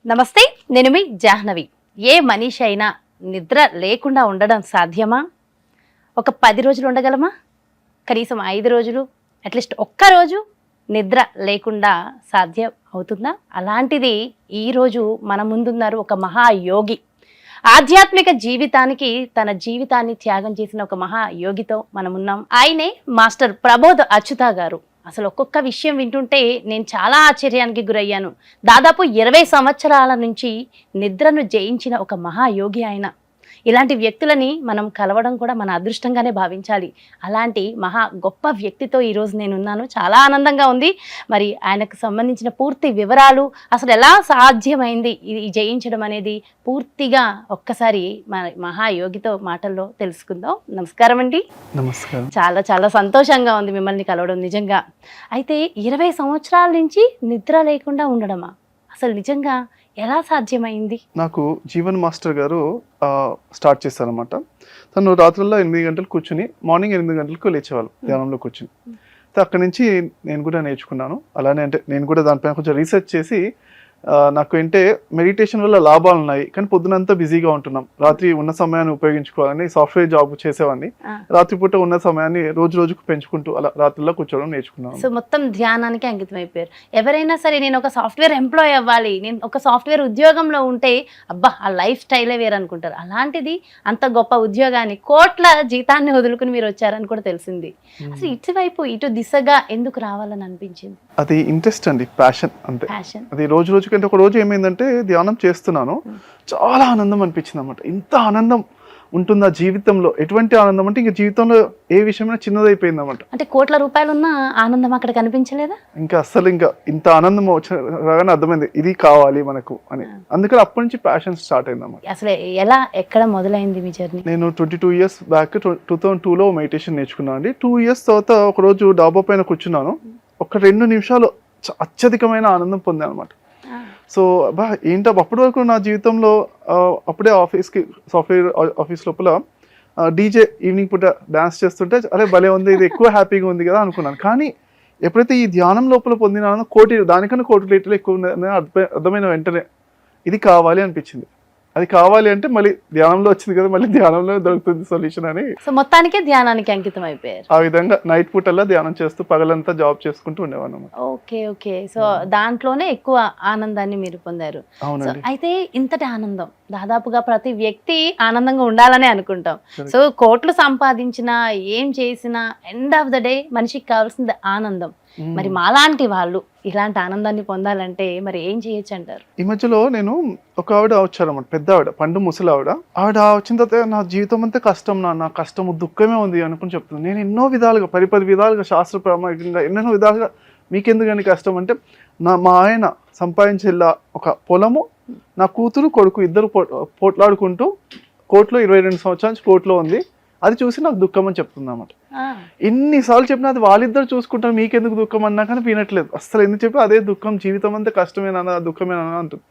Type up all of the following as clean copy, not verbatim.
నమస్తే, నేను మీ జాహ్నవి. ఏ మనిషి అయినా నిద్ర లేకుండా ఉండడం సాధ్యమా? ఒక 10 రోజులు ఉండగలమా? కనీసం 5 రోజులు, అట్లీస్ట్ ఒక్కరోజు నిద్ర లేకుండా సాధ్యం అవుతుందా? అలాంటిది ఈరోజు మన ముందున్నారు ఒక మహాయోగి. ఆధ్యాత్మిక జీవితానికి తన జీవితాన్ని త్యాగం చేసిన ఒక మహాయోగితో మనం ఉన్నాం. ఆయనే మాస్టర్ ప్రబోధ్ అచ్యుత గారు. అసలు ఒక్కొక్క విషయం వింటుంటే నేను చాలా ఆశ్చర్యానికి గురయ్యాను. దాదాపు 20 సంవత్సరాల నుంచి నిద్రను జయించిన ఒక మహాయోగి ఆయన. ఇలాంటి వ్యక్తులని మనం కలవడం కూడా మన అదృష్టంగానే భావించాలి. అలాంటి మహా గొప్ప వ్యక్తితో ఈరోజు నేనున్నాను. చాలా ఆనందంగా ఉంది. మరి ఆయనకు సంబంధించిన పూర్తి వివరాలు, అసలు ఎలా సాధ్యమైంది ఇది జయించడం అనేది పూర్తిగా ఒక్కసారి మన మహాయోగితో మాటల్లో తెలుసుకుందాం. నమస్కారం అండి. నమస్కారం. చాలా చాలా సంతోషంగా ఉంది మిమ్మల్ని కలవడం నిజంగా. అయితే 20 సంవత్సరాల నుంచి నిద్ర లేకుండా ఉండడమా? అసలు నిజంగా ఎలా సాధ్యమైంది? నాకు జీవన్ మాస్టర్ గారు స్టార్ట్ చేశారనమాట. తను రాత్రుల్లో 8 గంటలు కూర్చుని మార్నింగ్ 8 గంటలకు లేచేవాళ్ళు ధ్యానంలో కూర్చుని. అక్కడి నుంచి నేను కూడా నేర్చుకున్నాను. అలానే అంటే నేను కూడా దానిపైన కొంచెం రీసెర్చ్ చేసి నాకు అంటే మెడిటేషన్ వల్ల లాభాలు ఉన్నాయి, కానీ పొద్దునంతా బిజీగా ఉంటున్నాం. రాత్రి ఉన్న సమయాన్ని ఉపయోగించుకోవాలని సాఫ్ట్వేర్ జాబ్ చేసేవాడిని. రాత్రిపూట ఉన్న సమయాన్ని రోజు రోజుకు పెంచుకుంటూ అలా రాత్రిలో కూర్చోవడం నేర్చుకున్నాను. సో మొత్తం ధ్యానానికి అంకితం అయిపోయారు. ఎవరైనా సరే నేను ఒక సాఫ్ట్వేర్ ఎంప్లాయ్ అవ్వాలి, నేను ఒక సాఫ్ట్వేర్ ఉద్యోగంలో ఉంటే అబ్బా ఆ లైఫ్ స్టైలే వేరు అనుకుంటారు. అలాంటిది అంత గొప్ప ఉద్యోగాన్ని, కోట్ల జీతాన్ని వదులుకుని మీరు వచ్చారని కూడా తెలిసింది. అసలు ఇటువైపు ఇటు దిశగా ఎందుకు రావాలని అనిపించింది? అది ఇంట్రెస్ట్ అండి, ప్యాషన్ అంతే. ప్యాషన్. అది రోజు రోజుకి అంటే ఒక రోజు ఏమైందంటే ధ్యానం చేస్తున్నాను, చాలా ఆనందం అనిపించింది అనమాట. ఇంత ఆనందం ఉంటుందా జీవితంలో? ఎటువంటి ఆనందం అంటే ఇంకా జీవితంలో ఏ విషయమైనా చిన్నదైపోయింది అనమాట. అంటే కోట్ల రూపాయలున్న ఆనందం అక్కడ కనిపించలేదా? ఇంకా అస్సలు ఇంకా ఇంత ఆనందం రాగానే అర్థమైంది ఇది కావాలి మనకు అని. అందుకని అప్పటి నుంచి ప్యాషన్ స్టార్ట్ అయింది అన్నమాట. అసలు ఎలా ఎక్కడ మొదలైంది మీ జర్నీ? నేను 22 years బ్యాక్ 2002లో మెడిటేషన్ నేర్చుకున్నాను అండి. 2 years తర్వాత ఒక రోజు డాబా పైన కూర్చున్నాను. ఒక 2 నిమిషాలు అత్యధికమైన ఆనందం పొందాను అనమాట. సో అబ్బా ఏంటో అప్పటి వరకు నా జీవితంలో అప్పుడే ఆఫీస్కి సాఫ్ట్వేర్ ఆఫీస్ లోపల డీజే ఈవినింగ్ పూట డాన్స్ చేస్తుంటే అరే భలే ఉంది, ఇది ఎక్కువ హ్యాపీగా ఉంది కదా అనుకున్నాను. కానీ ఎప్పుడైతే ఈ ధ్యానం లోపల పొందినానో దానికన్నా కోటి రేట్లు ఎక్కువ ఉందని అర్థమైన వెంటనే ఇది కావాలి అనిపించింది. అది కావాలి అంటే మళ్ళీ ధ్యానంలో వచ్చింది కదా, మళ్ళీ ధ్యానంలో దొరుకుతుంది సొల్యూషన్ అని. సో మొత్తానికే ధ్యానానికి అంకితం అయిపోయారు. ఆ విధంగా నైట్ పూటల్లా ధ్యానం చేస్తూ పగలంతా జాబ్ చేసుకుంటూ ఉండేవాళ్ళం. Okay okay. సో దాంట్లోనే ఎక్కువ ఆనందాన్ని మీరు పొందారు. అయితే ఇంతటి ఆనందం దాదాపుగా ప్రతి వ్యక్తి ఆనందంగా ఉండాలనే అనుకుంటాం. సో కోట్లు సంపాదించినా ఏం చేసినా ఎండ్ ఆఫ్ ద డే మనిషికి కావాల్సింది ఆనందం. మరి మాలాంటి వాళ్ళు ఇలాంటి ఆనందాన్ని పొందాలంటే మరి ఏం చేయొచ్చు అంటారు? ఈ మధ్యలో నేను ఒక ఆవిడ వచ్చారన్నమాట, పెద్ద ఆవిడ, పండు ముసలి ఆవిడ. ఆవిడ వచ్చిన తర్వాత నా జీవితం అంతా కష్టం, నా కష్టము దుఃఖమే ఉంది అనుకుని చెప్తుంది. నేను ఎన్నో విధాలుగా 10 విధాలుగా శాస్త్ర ప్రామాణికంగా ఎన్నెన్నో విధాలుగా మీకెందుకని కష్టం అంటే మా ఆయన సంపాదించేలా ఒక పొలము, నా కూతురు కొడుకు ఇద్దరు పోట్లాడుకుంటూ కోర్టులో 22 సంవత్సరాల నుంచి కోర్టులో ఉంది, అది చూసి నాకు దుఃఖం అని చెప్తుంది అన్నమాట. ఎన్నిసార్లు చెప్పినా అది వాళ్ళిద్దరు చూసుకుంటారు, మీకెందుకు దుఃఖం అన్నా కానీ వినట్లేదు. అసలు ఎందుకు చెప్పి అదే దుఃఖం, జీవితం అంతా కష్టమేనా దుఃఖమేనా అంటుంది.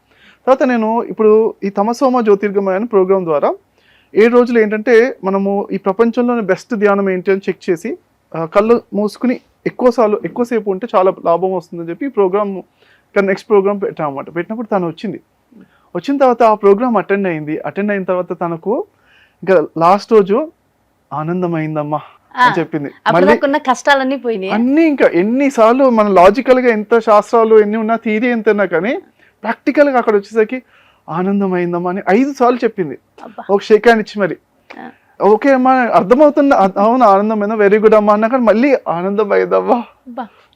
తర్వాత నేను ఇప్పుడు ఈ తమసోమ జ్యోతిర్గమయ అనే ప్రోగ్రామ్ ద్వారా 7 రోజులు ఏంటంటే మనము ఈ ప్రపంచంలోని బెస్ట్ ధ్యానం ఏంటి అని చెక్ చేసి కళ్ళు మూసుకుని ఎక్కువసేపు ఉంటే చాలా లాభం వస్తుందని చెప్పి ఈ ప్రోగ్రామ్ నెక్స్ట్ ప్రోగ్రామ్ పెట్టామన్నమాట. పెట్టినప్పుడు తను వచ్చిన తర్వాత ఆ ప్రోగ్రామ్ అటెండ్ అయిన తర్వాత తనకు ఇంకా లాస్ట్ రోజు ఆనందమైందమ్మా అని చెప్పింది. కష్టాలన్నీ పోయినాయి అన్ని. ఇంకా ఎన్నిసార్లు మన లాజికల్ గా ఎంత శాస్త్రాలు ఎన్ని ఉన్నా, థియరీ ఎంత ఉన్నా కానీ ప్రాక్టికల్ గా అక్కడ వచ్చేసరికి ఆనందమైందమ్మా అని 5 సార్లు చెప్పింది. ఒక షేక్ హ్యాండ్ ఇచ్చి మరి ఓకే అమ్మా అర్థమవుతున్నా, అవును ఆనందమైందా, వెరీ గుడ్ అమ్మా అన్నా కానీ మళ్ళీ ఆనందం అయిందమ్మా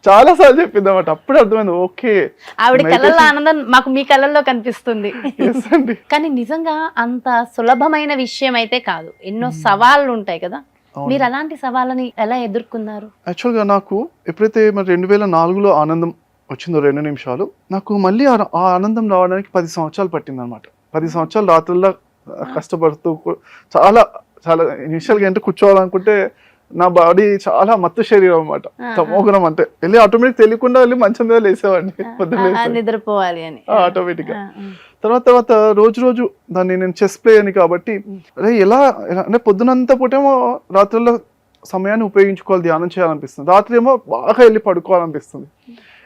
చాలా సార్లు చెప్పింది అన్నమాట. అప్పుడు అర్థమైంది ఓకే ఆవిడ కళ్ళల్లో ఆనందం మాకు మీ కళ్ళల్లో కనిపిస్తుంది. కానీ నిజంగా అంత సులభమైన విషయం అయితే కాదు, ఎన్నో సవాళ్ళు ఉంటాయి కదా. మీరు అలాంటి సవాళ్ళని ఎలా ఎదుర్కొన్నారు? యాక్చువల్గా నాకు ఎప్పుడైతే మరి 2004లో ఆనందం వచ్చిందో 2 నిమిషాలు, నాకు మళ్ళీ ఆ ఆనందం రావడానికి 10 సంవత్సరాలు పట్టింది అనమాట. 10 సంవత్సరాలు రాత్రుల్లో కష్టపడుతూ చాలా చాలా ఇనిషియల్గా అంటే కూర్చోవాలనుకుంటే నా బాడీ చాలా మత్తు శరీరం అనమాట, తమోగుణం అంటే వెళ్ళి ఆటోమేటిక్ తెలియకుండా వెళ్ళి మంచం మీద లేసేవాడిని నిద్రపోవాలి అని ఆటోమేటిక్ గా. తర్వాత రోజు దాన్ని నేను చెస్ ప్లే అని కాబట్టి అదే ఎలా అంటే పొద్దునంతా పూటేమో రాత్రుల్లో సమయాన్ని ఉపయోగించుకోవాలి, ధ్యానం చేయాలనిపిస్తుంది, రాత్రి ఏమో బాగా వెళ్ళి పడుకోవాలనిపిస్తుంది.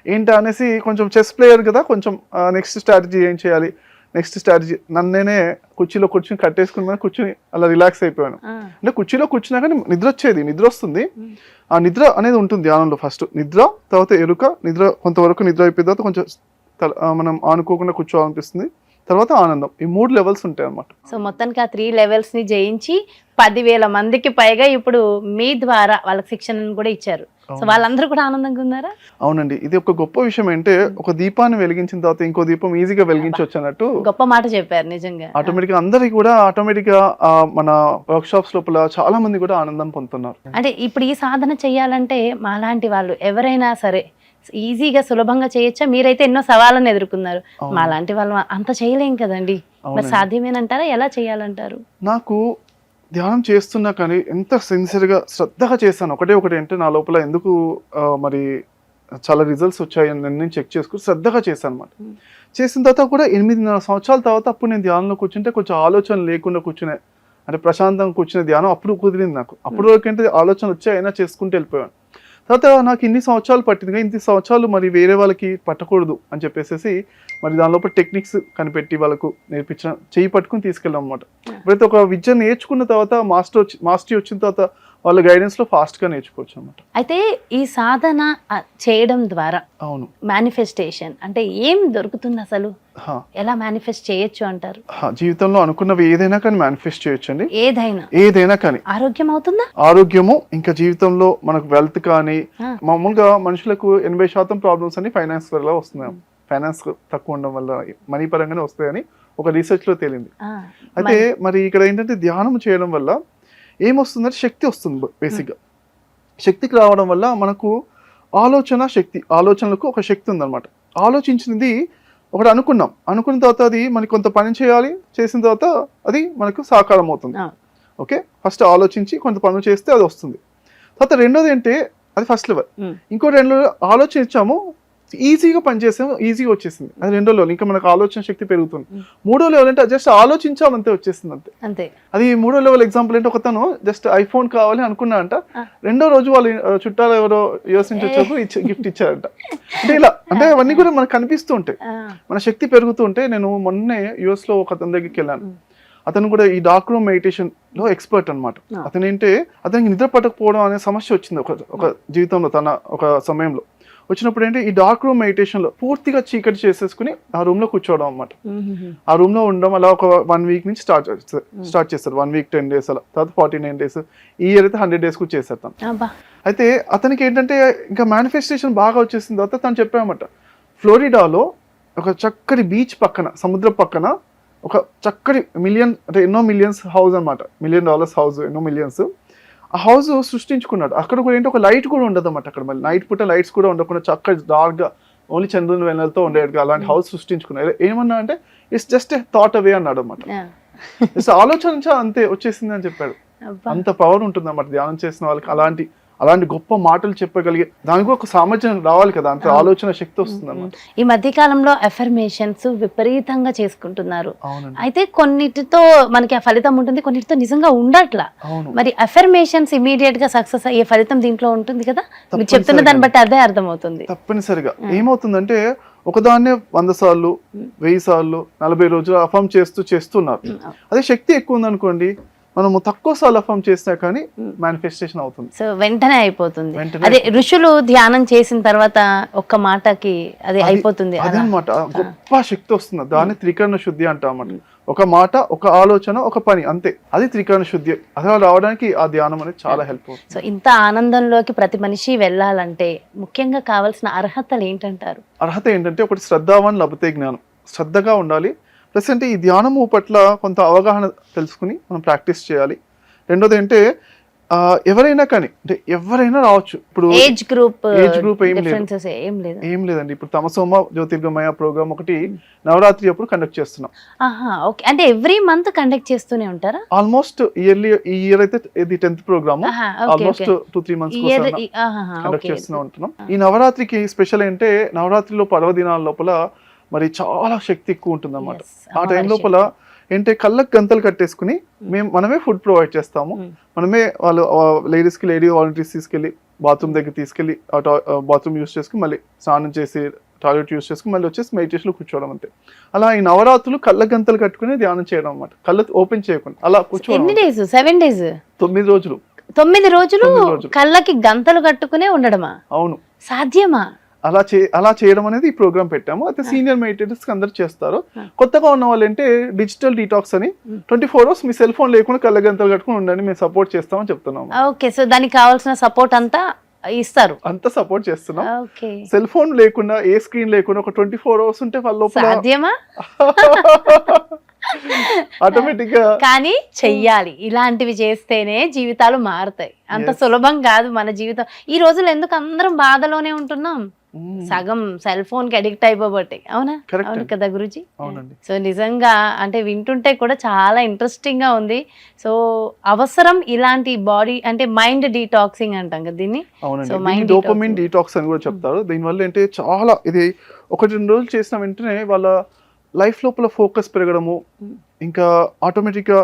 ఏంటా అనేసి కొంచెం చెస్ ప్లేయర్ కదా, కొంచెం నెక్స్ట్ స్ట్రాటజీ ఏం చేయాలి, నెక్స్ట్ స్ట్రాటజీ నన్నేనే కుర్చీలో కూర్చుని కట్టేసుకుని కూర్చుని అలా రిలాక్స్ అయిపోయాను. అంటే కుర్చీలో కూర్చున్నా కానీ నిద్ర వచ్చేది, నిద్ర వస్తుంది. ఆ నిద్ర అనేది ఉంటుంది ధ్యానంలో. ఫస్ట్ నిద్ర, తర్వాత ఎరుక, నిద్ర కొంతవరకు నిద్ర అయిపోయిన తర్వాత కొంచెం మనం ఆనుకోకుండా కూర్చోవాలనిపిస్తుంది, తర్వాత ఆనందం. ఈ 3 లెవెల్స్ ఉంటాయి అన్నమాట. సో మొత్తానికి ఆ 3 లెవెల్స్ ని జయించి 10,000 మందికి పైగా ఇప్పుడు మీ ద్వారా వాళ్ళకి శిక్షణను కూడా ఇచ్చారు. సో వాళ్ళందరూ కూడా ఆనందంగా ఉన్నారా? అవునండి, ఇది ఒక గొప్ప విషయం. అంటే ఒక దీపాన్ని వెలిగించిన తర్వాత ఇంకో దీపం ఈజీగా వెలిగించవచ్చు అన్నట్టు గొప్ప మాట చెప్పారు నిజంగా. ఆటోమేటిక్ గా అందరికి కూడా ఆటోమేటిక్ గా మన వర్క్ షాప్స్ లోపల చాలా మంది కూడా ఆనందం పొందుతున్నారు. అంటే ఇప్పుడు ఈ సాధన చెయ్యాలంటే మాలాంటి వాళ్ళు ఎవరైనా సరే ఈజీగా సులభంగా చేయొచ్చా? మీరైతే ఎన్నో సవాళ్ళను ఎదుర్కొన్నారు, మాలాంటి వాళ్ళు అంత చేయలేం కదండి. మరి సాధ్యమేనంటారా? ఎలా చేయాలంటారు? నాకు ధ్యానం చేస్తున్నా కానీ ఎంత సిన్సియర్గా శ్రద్ధగా చేశాను. ఒకటి అంటే నా లోపల ఎందుకు మరి చాలా రిజల్ట్స్ వచ్చాయని నేను చెక్ చేసుకుని శ్రద్ధగా చేశాను అనమాట. చేసిన తర్వాత కూడా 8.5 సంవత్సరాల తర్వాత అప్పుడు నేను ధ్యానంలో కూర్చుంటే కొంచెం ఆలోచన లేకుండా కూర్చునే, అంటే ప్రశాంతంగా కూర్చునే ధ్యానం అప్పుడు కుదిరింది నాకు. అప్పుడు వరకు అంటే ఆలోచన వచ్చి అయినా చేసుకుంటూ వెళ్ళిపోయాను. తర్వాత నాకు ఇన్ని సంవత్సరాలు పట్టింది, ఇన్ని సంవత్సరాలు మరి వేరే వాళ్ళకి పట్టకూడదు అని చెప్పేసి మరి దాని లోపల టెక్నిక్స్ కనిపెట్టి వాళ్ళకు నేర్పించిన, చేయి పట్టుకుని తీసుకెళ్ళాం అనమాట. ఎప్పుడైతే ఒక విద్య నేర్చుకున్న తర్వాత మాస్టరీ వచ్చిన తర్వాత వాళ్ళ గైడెన్స్ లో ఫాస్ట్ గా నేర్చుకోవచ్చు అనమాట. అయితే ఈ సాధన చేయడం ద్వారా అవును మేనిఫెస్టేషన్ అంటే ఏం దొరుకుతుంది అసలు? ఎలా మేనిఫెస్ట్ చేయొచ్చు అంటారు? జీవితంలో అనుకున్నవి ఏదైనా కానీ మేనిఫెస్ట్ చేయొచ్చు అండి. ఏదైనా కానీ. ఆరోగ్యం అవుతుందా? ఆరోగ్యము, ఇంకా జీవితంలో మనకు వెల్త్ కానీ, మామూలుగా మనుషులకు 80% ప్రాబ్లమ్స్ అన్ని ఫైనాన్స్ వల్ల వస్తున్నాయి. ఫైనాన్స్ తక్కువ ఉండడం వల్ల మనీ పరంగానే వస్తాయని ఒక రీసెర్చ్ లో తేలింది. అయితే మరి ఇక్కడ ఏంటంటే ధ్యానం చేయడం వల్ల ఏమొస్తుందంటే శక్తి వస్తుంది. బేసిక్గా శక్తికి రావడం వల్ల మనకు ఆలోచనలకు ఒక శక్తి ఉందన్నమాట. ఆలోచించినది ఒకటి అనుకున్న తర్వాత అది మనకి కొంత పని చేసిన తర్వాత అది మనకు సాకారం అవుతుంది. ఓకే, ఫస్ట్ ఆలోచించి కొంత పనులు చేస్తే అది వస్తుంది. తర్వాత రెండోది అంటే అది ఫస్ట్ లెవెల్. ఇంకో 2 ఆలోచించాము, ఈజీగా పనిచేసాము, ఈజీగా వచ్చేసింది. అది 2వ లెవెల్. ఇంకా మనకు ఆలోచన శక్తి పెరుగుతుంది. 3వ లెవెల్ అంటే జస్ట్ ఆలోచించామంతే వచ్చేసింది అంతే. అది 3వ లెవెల్ ఎగ్జాంపుల్ అంటే ఒకతను జస్ట్ ఐఫోన్ కావాలి అనుకున్నా అంట, 2వ రోజు వాళ్ళు చుట్టాలు ఎవరో యూఎస్ నుంచి వచ్చేప్పుడు గిఫ్ట్ ఇచ్చారంట. అంటే ఇలా అంటే అవన్నీ కూడా మనకు కనిపిస్తూ ఉంటాయి, మన శక్తి పెరుగుతూ ఉంటే. నేను మొన్నే యుఎస్ లో ఒక అతని దగ్గరికి వెళ్ళాను. అతను కూడా ఈ డార్క్ రూమ్ మెడిటేషన్ లో ఎక్స్పర్ట్ అనమాట. అతనికి నిద్ర పట్టకపోవడం అనే సమస్య వచ్చింది ఒక జీవితంలో, తన ఒక సమయంలో వచ్చినప్పుడు ఏంటి, ఈ డార్క్ రూమ్ మెడిటేషన్ లో పూర్తిగా చీకటి చేసేసుకుని ఆ రూమ్ లో కూర్చోవడం అనమాట. ఆ రూమ్ లో ఉండడం అలా ఒక 1 వీక్ నుంచి స్టార్ట్ చేస్తారు. 1 వీక్ 10 days అలా, తర్వాత 49 days, ఈ ఇయర్ అయితే 100 days కూడా చేస్తారు తను. అయితే అతనికి ఏంటంటే ఇంకా మేనిఫెస్టేషన్ బాగా వచ్చేసిన తర్వాత తను చెప్పామట, ఫ్లోరిడాలో ఒక చక్కటి బీచ్ పక్కన, సముద్రం పక్కన ఒక చక్కటి అంటే ఎన్నో మిలియన్స్ హౌస్ అనమాట, $1 million హౌస్, ఎన్నో మిలియన్స్. ఆ హౌస్ సృష్టించుకున్నాడు. అక్కడ కూడా ఏంటి, ఒక లైట్ కూడా ఉండదు అన్నమాట. అక్కడ మళ్ళీ నైట్ పూట లైట్స్ కూడా ఉండకుండా చక్కటి డార్క్ గా ఓన్లీ చంద్రుని వెన్నెలతో ఉండేది అలాంటి హౌస్ సృష్టించుకున్నాడు. ఏమన్నా అంటే ఇట్స్ జస్ట్ థాట్ అవే అన్నాడు అనమాట. ఆలోచన అంతే వచ్చేసింది అని చెప్పాడు. అంత పవర్ ఉంటుంది అన్నమాట ధ్యానం చేసిన వాళ్ళకి. అలాంటి గొప్ప మాటలు చెప్పగలిగే దానికి ఒక సామర్థ్యం రావాలి కదా, అంత ఆలోచన శక్తి వస్తుంది అన్నమాట. ఈ మధ్య కాలంలో అఫర్మేషన్స్ విపరీతంగా చేసుకుంటున్నారు. అయితే కొన్నిటితో మనకి ఆ ఫలితం ఉంటుంది, కొన్నిటితో నిజంగా ఉండట్లా. మరి అఫర్మేషన్స్ ఇమీడియట్ గా సక్సెస్ అయ్యే ఫలితం దీంట్లో ఉంటుంది కదా, మీరు చెప్తున్న దాన్ని బట్టి అదే అర్థమవుతుంది. తప్పనిసరిగా ఏమవుతుందంటే ఒకదాన్నే 100 సార్లు 1000 సార్లు 40 రోజులు అఫర్మ్ చేస్తున్నారు. అదే శక్తి ఎక్కువ ఉందనుకోండి, మనము తక్కువ సార్లు అఫర్మ్ చేసినా కానీ మేనిఫెస్టేషన్ అవుతుంది. సో వెంటనే అయిపోతుంది. అదే ఋషులు ధ్యానం చేసిన తర్వాత ఒక్క మాటకి అది అయిపోతుంది. అదనమాట గొప్ప శక్తి వస్తుంది. దాన్ని త్రికరణ శుద్ధి అంటామన్నమాట. ఒక మాట, ఒక ఆలోచన, ఒక పని, అంతే. అది త్రికరణ శుద్ధి. అలా రావడానికి ఆ ధ్యానం అనేది చాలా హెల్ప్ అవుతుంది. సో ఇంత ఆనందంలోకి ప్రతి మనిషి వెళ్ళాలంటే ముఖ్యంగా కావాల్సిన అర్హతలు ఏంటంటారు? అర్హత ఏంటంటే ఒకటి శ్రద్ధావాన్ లభతే జ్ఞానం. శ్రద్ధగా ఉండాలి. ప్లస్ అంటే ఈ ధ్యానము పట్ల కొంత అవగాహన తెలుసుకుని మనం ప్రాక్టీస్ చేయాలి. రెండోది అంటే ఎవరైనా కానీ, అంటే ఎవరైనా రావచ్చు. ఇప్పుడు ఏజ్ గ్రూప్ ఏం లేదండి. ఇప్పుడు తమసోమ జ్యోతిర్గమయ ప్రోగ్రామ్ ఒకటి నవరాత్రి అప్పుడు కండక్ట్ చేస్తున్నాం. అంటే ఎవ్రీ మంత్ కండక్ట్ చేస్తూనే ఉంటారా? Almost yearly. ఈ ఇయర్ అయితే ఇది 10th programme. Almost 2-3 months conduct చేస్తూనే ఉంటున్నాం. ఈ నవరాత్రికి స్పెషల్ అంటే నవరాత్రిలో పర్వదినాల లోపల మరి చాలా శక్తి ఎక్కువ ఉంటుంది అన్నమాట. ఆ టైం లోపల ఏంటంటే కళ్ళకు గంతలు కట్టేసుకుని మనమే ఫుడ్ ప్రొవైడ్ చేస్తాము. మనమే వాళ్ళు లేడీ వాలంటీర్స్ తీసుకెళ్ళి బాత్రూమ్ దగ్గర తీసుకెళ్ళి బాత్రూమ్ యూస్ చేసుకుని మళ్ళీ స్నానం చేసి టాయిలెట్ యూస్ చేసుకుని మళ్ళీ వచ్చేసి మెడిటేషన్లో కూర్చోవడం అంతే. అలా ఈ నవరాత్రులు కళ్ళ గంతలు కట్టుకుని ధ్యానం చేయడం అనమాట, కళ్ళు ఓపెన్ చేయకుండా అలా కూర్చోవడం. ఎన్ని డేస్? 7 days? 9 రోజులు. 9 రోజులు కళ్ళకి గంతలు కట్టుకునే ఉండడమా? అవును. సాధ్యమా? అలా చేయడం అనేది ఈ ప్రోగ్రామ్ పెట్టాము. అయితే సీనియర్ మెడిటేటర్స్ అందరు చేస్తారు. కొత్తగా ఉన్న వాళ్ళు అంటే డిజిటల్ డీటాక్స్ అని 24 hours మీ సెల్ ఫోన్ లేకుండా కళ్ళ గంతలు కట్టుకుని ఉండండి, మేము సపోర్ట్ చేస్తామని చెప్తున్నాము. ఓకే, సో దానికి కావాల్సిన సపోర్ట్ అంతా ఇస్తారు, అంతా సపోర్ట్ చేస్తున్నాం. సెల్ ఫోన్ లేకుండా ఏ స్క్రీన్ లేకుండా ఒక 24 hours ఉంటే వాళ్ళ లోపల సాధ్యమా? ఆటోమేటిక్ గా కానీ చెయ్యాలి. ఇలాంటివి చేస్తేనే జీవితాలు మారుతాయి. అంత సులభం కాదు మన జీవితం. ఈ రోజులు ఎందుకు అందరం బాధలోనే ఉంటున్నాం? సగం సెల్ ఫోన్ కి అడిక్ట్ అయిపోబట్టి. అవునా? అవును కదా గురుజీ? సో నిజంగా అంటే వింటుంటే కూడా చాలా ఇంట్రెస్టింగ్ గా ఉంది. సో అవసరం ఇలాంటి బాడీ అంటే మైండ్ డీటాక్సింగ్ అంటాం కదా దీన్ని. సో మైండ్ డోపమైన్ డీటాక్స్ అని కూడా చెప్తారు. దీనివల్ల అంటే చాలా ఇది 1-2 రోజులు చేసిన వెంటనే వాళ్ళ లైఫ్ లోపల ఫోకస్ పెరగడము, ఇంకా ఆటోమేటిక్గా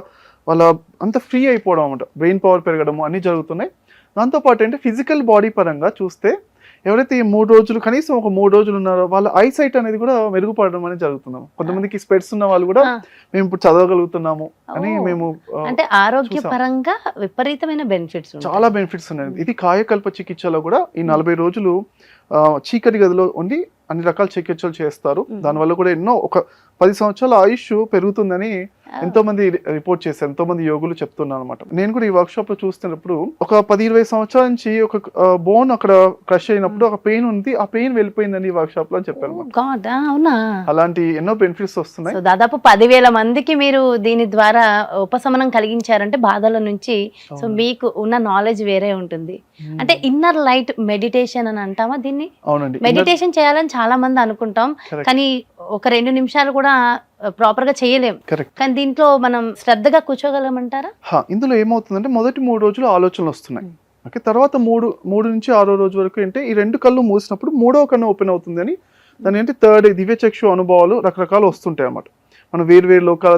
వాళ్ళ అంత ఫ్రీ అయిపోవడం అన్నమాట, బ్రెయిన్ పవర్ పెరగడము అన్నీ జరుగుతున్నాయి. దాంతోపాటు అంటే ఫిజికల్ బాడీ పరంగా చూస్తే ఎవరైతే ఈ 3 రోజులు కనీసం ఒక 3 రోజులు ఉన్నారో వాళ్ళ ఐసైట్ అనేది కూడా మెరుగుపడడం అనేది జరుగుతున్నాము. కొంతమందికి స్పెట్స్ ఉన్న వాళ్ళు కూడా మేము ఇప్పుడు చదవగలుగుతున్నాము అని మేము అంటే ఆరోగ్యపరంగా విపరీతమైన బెనిఫిట్స్, చాలా బెనిఫిట్స్ ఉన్నాయి. ఇది కాయకల్ప చికిత్సలో కూడా ఈ 40 రోజులు చీకటి గదిలో ఉండి అన్ని రకాల చికిత్సలు చేస్తారు. దానివల్ల కూడా ఎన్నో ఒక 10 సంవత్సరాల ఆయుష్ పెరుగుతుందని ఎంతో మంది రిపోర్ట్ చేశారు, ఎంతో మంది యోగులు చెప్తున్నారు అనమాట. నేను కూడా ఈ వర్క్ షాప్ లో చూస్తున్నప్పుడు ఒక 10-20 సంవత్సరాల నుంచి ఒక బోన్ అక్కడ క్రష్ అయినప్పుడు ఒక పెయిన్ ఉంది, ఆ పెయిన్ వెళ్ళిపోయిందని ఈ వర్క్ షాప్ లో చెప్పారు. అలాంటి ఎన్నో బెనిఫిట్స్ వస్తున్నాయి. దాదాపు 10,000 మందికి మీరు దీని ద్వారా ఉపశమనం కలిగించారంటే బాధల నుంచి. సో మీకు ఉన్న నాలెడ్జ్ వేరే ఉంటుంది. అంటే ఇన్నర్ లైట్ మెడిటేషన్ అని అంటామా దీన్ని? అవునండి, మెడిటేషన్ చేయాలని చాలా మంది అనుకుంటాం, కానీ ఒక 2 నిమిషాలు కూడా ప్రాపర్ గా చేయలేం. కానీ దీంట్లో మనం శ్రద్ధగా కూర్చోగలమంటారా? ఇందులో ఏమవుతుందంటే మొదటి 3 రోజులు ఆలోచనలు వస్తున్నాయి. ఓకే, తర్వాత 3 నుంచి 6వ రోజు వరకు అంటే ఈ 2 కళ్ళు మూసినప్పుడు 3వ కన్ను ఓపెన్ అవుతుంది అని దాని అంటే థర్డ్ దివ్యచక్షు అనుభవాలు రకరకాలు వస్తుంటాయి అన్నమాట. మనం వేరు లోకాల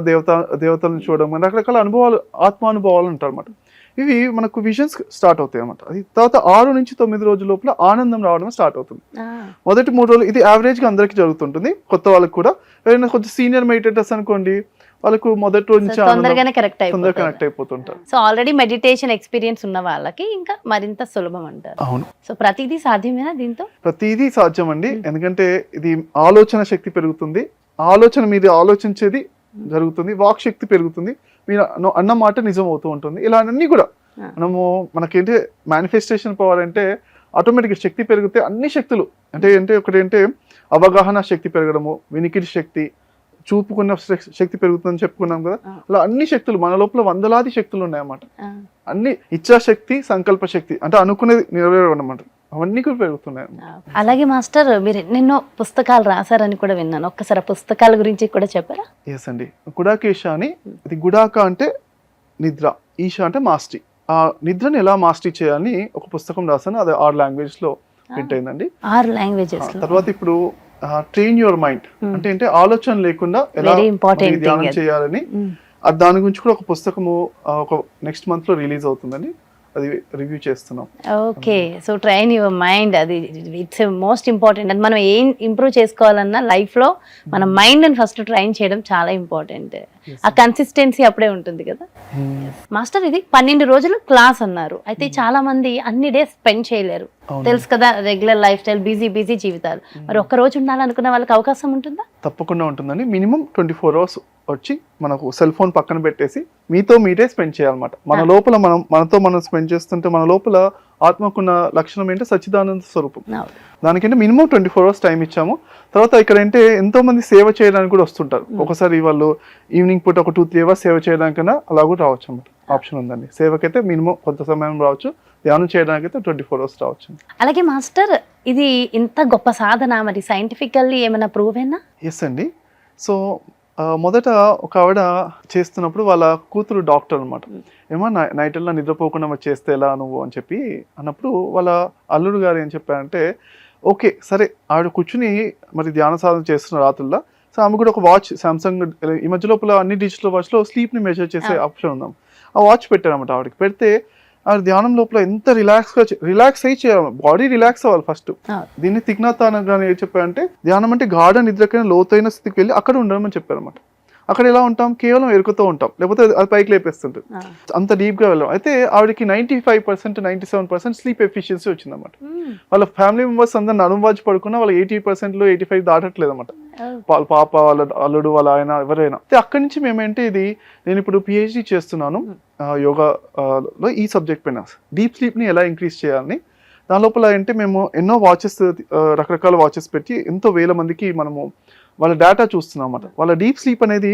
దేవతలను చూడడం, రకరకాల అనుభవాలు, ఆత్మానుభవాలు అంటారు అన్నమాట. ఇవి మనకు విజన్స్ స్టార్ట్ అవుతాయి అన్నమాట. అది తర్వాత 6 నుంచి 9 రోజుల లోపల ఆనందం రావడం స్టార్ట్ అవుతుంది. మొదటి 3 రోజులు ఇది యావరేజ్ గా అందరికి జరుగుతుంటుంది, కొత్త వాళ్ళకి కూడా. ఎవరైనా కొంచెం సీనియర్ మెడిటేటర్స్ అనుకోండి, వాళ్ళకు మొదటి రోజు నుంచి తొందరగానే కనెక్ట్ అయిపోతుంటారు. సో ఆల్రెడీ మెడిటేషన్ ఎక్స్పీరియన్స్ ఉన్న వాళ్ళకి ఇంకా మరింత సులభం అంటారు. అవును. సో ప్రతిదీ సాధ్యమేనా దీంతో? ప్రతిదీ సాధ్యం అండి, ఎందుకంటే ఇది ఆలోచన శక్తి పెరుగుతుంది, ఆలోచన మీద ఆలోచించేది జరుగుతుంది, వాక్ శక్తి పెరుగుతుంది, మీరు అన్న మాట నిజం అవుతూ ఉంటుంది. ఇలా అన్నీ కూడా మనకేంటి మేనిఫెస్టేషన్ పవర్ అంటే ఆటోమేటిక్గా శక్తి పెరిగితే అన్ని శక్తులు అంటే ఒకటి అంటే అవగాహన శక్తి పెరగడము, వినికిడి శక్తి, చూపుకున్న శక్తి పెరుగుతుందని చెప్పుకున్నాం కదా. అలా అన్ని శక్తులు మన లోపల 100,000 శక్తులు ఉన్నాయన్నమాట. అన్ని ఇచ్ఛాశక్తి, సంకల్ప శక్తి అంటే అనుకునేది నెరవేరడం అన్నమాట, అవన్నీ కూడా పెరుగుతున్నాయి. అలాగే మాస్టర్ మీరు ఎన్నెన్నో పుస్తకాలు రాశారని కూడా విన్నాను, ఒక్కసారి పుస్తకాల గురించి కూడా చెప్పారా? ఎస్ అండి, గుడాకేశ అని. ఇది గుడాక అంటే నిద్ర, ఈశ అంటే మాస్టరీ. ఆ నిద్రని ఎలా మాస్టరీ చేయాలని ఒక పుస్తకం రాశాను, అది 6 languages లో ప్రింట్ అయిందండి. 6 languages. తర్వాత ఇప్పుడు ట్రైన్ యువర్ మైండ్ అంటే ఆలోచన లేకుండా ఎలా ధ్యానం చేయాలని దాని గురించి కూడా ఒక పుస్తకము ఒక నెక్స్ట్ మంత్ లో రిలీజ్ అవుతుందని అది రివ్యూ చేస్తున్నాం. Okay, so train your mind, అది ఇట్స్ మోస్ట్ ఇంపార్టెంట్. అది మనం ఏం ఇంప్రూవ్ చేసుకోవాలన్నా లైఫ్ లో మన మైండ్ ని ఫస్ట్ ట్రైన్ చేయడం చాలా ఇంపార్టెంట్. ఆ కన్సిస్టెన్సీ అప్పుడే ఉంటుంది కదా. మాస్టర్ ఇది 12 రోజులు క్లాస్ అన్నారు, అయితే చాలా మంది అన్ని డేస్ స్పెండ్ చేయలేరు, తెలుసు కదా, రెగ్యులర్ లైఫ్ స్టైల్, బిజీ జీవితాలు. మరి ఒక్క రోజు ఉండాలనుకున్న వాళ్ళకి అవకాశం ఉంటుందా? తప్పకుండా ఉంటుందండి. మినిమం 24 hours వచ్చి మనకు సెల్ ఫోన్ పక్కన పెట్టేసి మీతో మీటే స్పెండ్ చేయాలన్నమాట. మన లోపల మనతో మనం స్పెండ్ చేస్తుంటే మన లోపల ఆత్మకున్న లక్షణం ఏంటంటే సచ్చిదానంద స్వరూపం. దానికంటే మినిమం 24 hours టైం ఇచ్చాము. తర్వాత ఇక్కడ అంటే ఎంతో మంది సేవ చేయడానికి కూడా వస్తుంటారు. ఒకసారి వాళ్ళు ఈవినింగ్ పూట ఒక 2-3 hours సేవ చేయడానికైనా అలా కూడా రావచ్చు అన్నమాట, ఆప్షన్ ఉందండి. సేవకైతే మినిమం కొంత సమయం రావచ్చు, ధ్యానం చేయడానికి అయితే 24 hours రావచ్చు. అలాగే మాస్టర్ ఇది ఇంత గొప్ప సాధన, మరి సైంటిఫికల్లీ ఏమైనా ప్రూవ్ అయినా? ఎస్ అండి. సో మొదట ఒక ఆవిడ చేస్తున్నప్పుడు వాళ్ళ కూతురు డాక్టర్ అనమాట. ఏమో నైట్ల్లో నిద్రపోకుండా మరి చేస్తే ఎలా నువ్వు అని చెప్పి అన్నప్పుడు వాళ్ళ అల్లుడు గారు ఏం చెప్పారంటే, ఓకే సరే ఆవిడ కూర్చుని మరి ధ్యాన సాధన చేస్తున్న రాత్రుల్లో, సో ఆమె కూడా ఒక వాచ్, సామ్సంగ్ ఈ మధ్య లోపల అన్ని డిజిటల్ వాచ్లో స్లీప్ని మెజర్ చేసే ఆప్షన్ ఉందాం, ఆ వాచ్ పెట్టారన్నమాట ఆవిడకి. పెడితే ఆ ధ్యానం లోపల ఎంత రిలాక్స్ అయ్యి చేయాలి, బాడీ రిలాక్స్ అవ్వాలి ఫస్ట్. దీన్ని తిగ్నాథ్ గారు ఏం చెప్పారంటే ధ్యానం అంటే గాఢ నిద్రకైనా లోతైన స్థితికి వెళ్ళి అక్కడ ఉండమని చెప్పారన్నమాట. అక్కడ ఎలా ఉంటాం, కేవలం ఎరుకుతూ ఉంటాం, లేకపోతే అది పైకి లేపేస్తుంటుంది, అంత డీప్ గా వెళ్ళాం. అయితే ఆవిడకి 95% 97% స్లీప్ ఎఫిషియన్సీ వచ్చిందన్నమాట. వాళ్ళ ఫ్యామిలీ మెంబర్స్ అందరు నడుంవాచి పడుకున్నా వాళ్ళ 80% 85 దాటట్లేదు అనమాట. వాళ్ళ పాప, వాళ్ళ అల్లుడు, వాళ్ళ ఆయన, ఎవరైనా. అక్కడి నుంచి మేమేంటి నేను ఇప్పుడు పిహెచ్డి చేస్తున్నాను యోగాలో ఈ సబ్జెక్ట్ పైన, డీప్ స్లీప్ ని ఎలా ఇంక్రీజ్ చేయాలని. దాని లోపల అంటే మేము ఎన్నో వాచెస్, రకరకాల వాచెస్ పెట్టి ఎంతో వేల మందికి మనము వాళ్ళ డేటా చూస్తున్నాం అన్నమాట. వాళ్ళ డీప్ స్లీప్ అనేది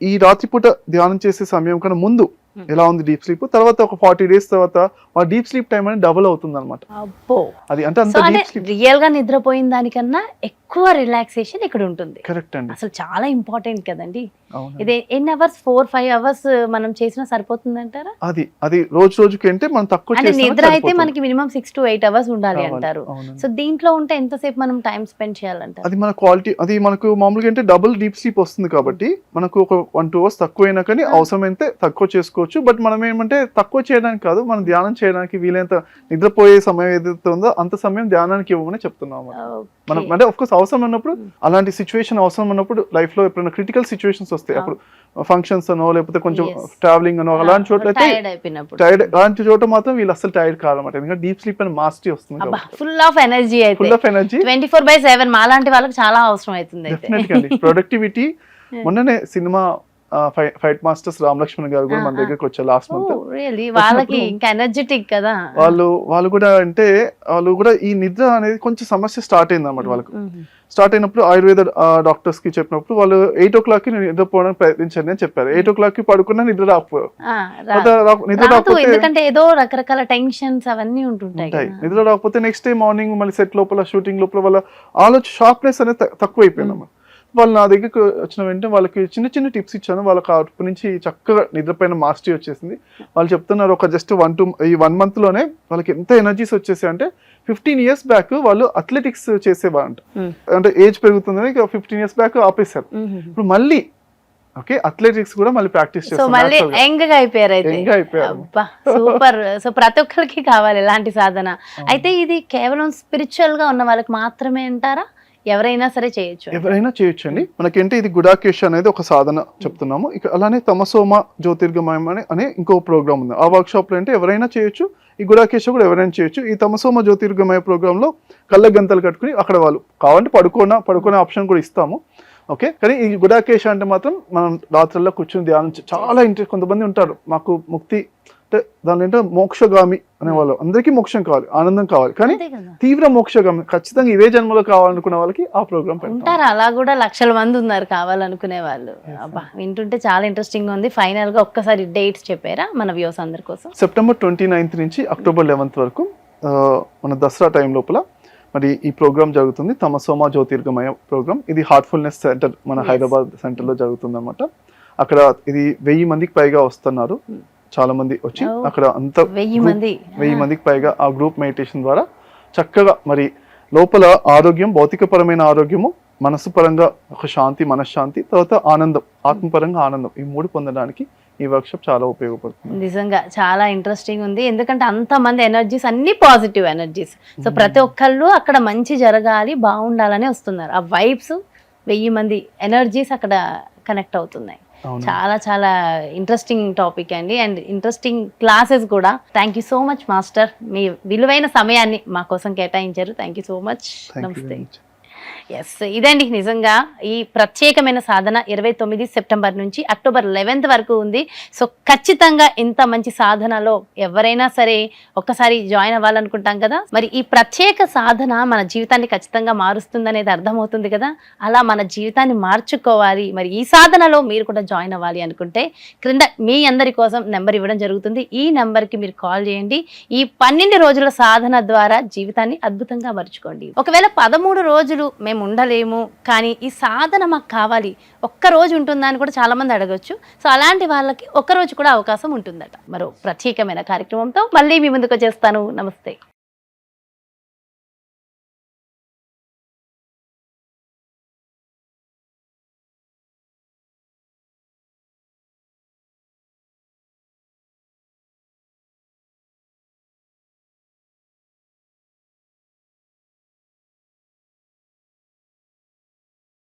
ఈ రాత్రిపూట ధ్యానం చేసే సమయం కన్నా ముందు ఎలా ఉంది డీప్ స్లీప్, తర్వాత ఒక 40 days తర్వాత ఆ డీప్ స్లీప్ టైం అనేది డబుల్ అవుతుంది అనమాట. అది అంటే అంత డీప్ స్లీప్, రియల్ గా నిద్రపోయిన దానికన్నా ఎక్కువ రిలాక్సేషన్ ఇక్కడ ఉంటుంది. కరెక్ట్ అండి, అసలు చాలా ఇంపార్టెంట్ కదండి. ఇది ఎన్ని అవర్స్, 4-5 hours మనం చేసినా సరిపోతుంది అంటారా? అది రోజుకి అంటే మనం తక్కువ అంటే నిద్ర అయితే మనకి మినిమం 6 to 8 hours ఉండాలి అంటారు. సో దీంట్లో ఉంటే ఎంతసేపు మనం టైం స్పెండ్ చేయాలంటారు? అది మన క్వాలిటీ, అది మనకు మామూలుగా అంటే డబుల్ డీప్ స్లీప్ వస్తుంది కాబట్టి మనకు ఒక 1-2 hours తక్కువైనా కానీ అవసరమైతే తక్కువ చేసుకోవచ్చు. బట్ మనం ఏమంటే తక్కువ చేయడానికి కాదు, మనం ధ్యానం చేయడానికి వీలైనంత నిద్రపోయే సమయం ఏదైతే ఉందో అంత సమయం ధ్యానానికి ఇవ్వమని చెప్తున్నాం మనం. అంటే ఆఫ్ కోర్స్ అవసరం ఉన్నప్పుడు, అలాంటి సిచ్యువేషన్ అవసరం ఉన్నప్పుడు, లైఫ్ లో ఎప్పుడైనా క్రిటికల్ సిచ్యువేషన్స్ వస్తాయి, అప్పుడు ఫంక్షన్స్ అనో లేకపోతే కొంచెం ట్రావెలింగ్ అనో అలాంటి చోట్ల అయితే టైర్డ్, అలాంటి చోట మాత్రం వీళ్ళు అసలు టైర్డ్ కాదన్నమాట. ఎందుకంటే డీప్ స్లీప్ అని మాస్టరీ వస్తుంది, ఫుల్ ఆఫ్ ఎనర్జీ, 24/7 మాలాంటి వాళ్ళకి చాలా అవసరం అవుతుంది. డెఫినెట్గా అండి. ప్రొడక్టివిటీ. మొన్ననే cinema fight masters Ram Lakshman గారు కూడా మన దగ్గరికి వచ్చారు లాస్ట్ మంత్. వాళ్ళకి ఇంకా ఎనర్జెటిక్ కదా వాళ్ళు కూడా. అంటే వాళ్ళు కూడా ఈ నిద్ర అనేది కొంచెం సమస్య స్టార్ట్ అయింది అన్నమాట వాళ్ళకు. స్టార్ట్ అయినప్పుడు ఆయుర్వేద డాక్టర్స్ కి చెప్పినప్పుడు వాళ్ళు 8 o'clock కి నిద్రపోవడానికి ప్రయత్నించండి అని చెప్పారు. 8 o'clock కి పడుకున్నా నిద్ర రాకపోయారు. నిద్ర రాకపోతే ఎందుకంటే ఏదో రకరకాల టెన్షన్స్ అవన్నీ ఉంటుంటాయి. నిద్ర రాకపోతే నెక్స్ట్ డే మార్నింగ్ మళ్ళీ సెట్ లోపల, షూటింగ్ లోపల వాళ్ళ ఆలోచన షార్ప్నెస్ అనేది తక్కువ అయిపోయింది అన్నమాట. వాళ్ళు నా దగ్గరికి వచ్చిన వెంటనే వాళ్ళకి చిన్న చిన్న టిప్స్ ఇచ్చాను. వాళ్ళకి అప్పటి నుంచి చక్కగా నిద్రపైన మాస్టరీ వచ్చేసింది. వాళ్ళు చెప్తున్నారు ఒక జస్ట్ 1 month లోనే వాళ్ళకి ఎంత ఎనర్జీస్ వచ్చేసాయి అంటే 15 years బ్యాక్ వాళ్ళు అథ్లెటిక్స్ చేసేవాళ్ళంట. అంటే ఏజ్ పెరుగుతుందని 15 years బ్యాక్ ఆపేశారు. ఇప్పుడు మళ్ళీ అథ్లెటిక్స్ కూడా మళ్ళీ ప్రాక్టీస్ చేస్తారు. సూపర్. సో ప్రతి ఒక్కరికి కావాలి ఇలాంటి సాధన. అయితే ఇది కేవలం స్పిరిచువల్ గా ఉన్న వాళ్ళకి మాత్రమే అంటారా? ఎవరైనా సరే చేయొచ్చు? ఎవరైనా చేయొచ్చు అండి. మనకేంటి ఇది గుడాకేశ అనేది ఒక సాధన చెప్తున్నాము. ఇక అలానే తమసోమ జ్యోతిర్గమయం అనే ఇంకో ప్రోగ్రామ్ ఉంది. ఆ వర్క్ షాప్ లో అంటే ఎవరైనా చేయొచ్చు. ఈ గుడాకేశ కూడా ఎవరైనా చేయొచ్చు. ఈ తమసోమ జ్యోతిర్గమయ ప్రోగ్రామ్ లో కళ్ళ గంతలు కట్టుకుని అక్కడ వాళ్ళు కావాలంటే పడుకునే ఆప్షన్ కూడా ఇస్తాము. కానీ ఈ గుడాకేశ అంటే మాత్రం మనం రాత్రుల్లో కూర్చొని ధ్యానం చాలా ఇంట్రెస్ట్. కొంతమంది ఉంటారు మాకు ముక్తి అంటే దాని ఏంటో మోక్షగామి అనేవాళ్ళు, అందరికీ మోక్షం కావాలి, ఆనందం కావాలి, కానీ తీవ్ర మోక్షగామి ఖచ్చితంగా ఇదే జన్మలో కావాలనుకునే వాళ్ళకి ఆ ప్రోగ్రామ్ ఉంటారు. అలా కూడా లక్షల మంది ఉన్నారు కావాలనుకునే వాళ్ళు. అబ్బా, వింటుంటే చాలా ఇంట్రెస్టింగ్ గా ఉంది. ఫైనల్ గా ఒక్కసారి డేట్స్ చెప్పారా మన వ్యూస్ అందరి కోసం? September 29th నుంచి October 11th వరకు మన దసరా టైం లోపల మరి ఈ ప్రోగ్రామ్ జరుగుతుంది. తమసోమ జ్యోతిర్గమయ ప్రోగ్రామ్. ఇది హార్ట్ఫుల్నెస్ సెంటర్ మన హైదరాబాద్ సెంటర్ లో జరుగుతుంది అన్నమాట. అక్కడ ఇది 1000 మందికి పైగా వస్తున్నారు. చాలా మంది వచ్చి అక్కడ అంత 1000 మందికి పైగా ఆ గ్రూప్ మెడిటేషన్ ద్వారా చక్కగా మరి లోపల ఆరోగ్యం, భౌతికపరమైన ఆరోగ్యము, మనసు పరంగా ఒక శాంతి, మనశ్శాంతి, తర్వాత ఆనందం, ఆత్మపరంగా ఆనందం, ఈ 3 పొందడానికి ఈ వర్క్షాప్ చాలా ఉపయోగపడుతుంది. నిజంగా చాలా ఇంట్రెస్టింగ్ ఉంది. ఎందుకంటే అంత మంది ఎనర్జీస్ అన్ని పాజిటివ్ ఎనర్జీస్. సో ప్రతి ఒక్కళ్ళు అక్కడ మంచి జరగాలి, బాగుండాలని వస్తున్నారు. ఆ వైబ్స్ 1000 మంది ఎనర్జీస్ అక్కడ కనెక్ట్ అవుతున్నాయి. చాలా చాలా ఇంట్రెస్టింగ్ టాపిక్ అండి, అండ్ ఇంట్రెస్టింగ్ క్లాసెస్ కూడా. Thank you so much master, మీ విలువైన సమయాన్ని మా కోసం కేటాయించారు. Thank you so much. నమస్తే. ఎస్, ఇదండి నిజంగా ఈ ప్రత్యేకమైన సాధన 29 సెప్టెంబర్ నుంచి అక్టోబర్ 11th వరకు ఉంది. సో ఖచ్చితంగా ఇంత మంచి సాధనలో ఎవరైనా సరే ఒక్కసారి జాయిన్ అవ్వాలనుకుంటాం కదా. మరి ఈ ప్రత్యేక సాధన మన జీవితాన్ని ఖచ్చితంగా మారుస్తుంది అనేది అర్థమవుతుంది కదా. అలా మన జీవితాన్ని మార్చుకోవాలి, మరి ఈ సాధనలో మీరు కూడా జాయిన్ అవ్వాలి అనుకుంటే క్రింద మీ అందరి కోసం నెంబర్ ఇవ్వడం జరుగుతుంది. ఈ నెంబర్కి మీరు కాల్ చేయండి. ఈ 12 రోజుల సాధన ద్వారా జీవితాన్ని అద్భుతంగా మర్చుకోండి. ఒకవేళ 13 రోజులు మేము ఉండలేము, కానీ ఈ సాధన మాకు కావాలి, ఒక్కరోజు ఉంటుందా అని కూడా చాలా మంది అడగొచ్చు. సో అలాంటి వాళ్ళకి ఒక్కరోజు కూడా అవకాశం ఉంటుందట. మరో ప్రత్యేకమైన కార్యక్రమంతో మళ్ళీ మీ ముందుకు వచ్చేస్తాను. నమస్తే.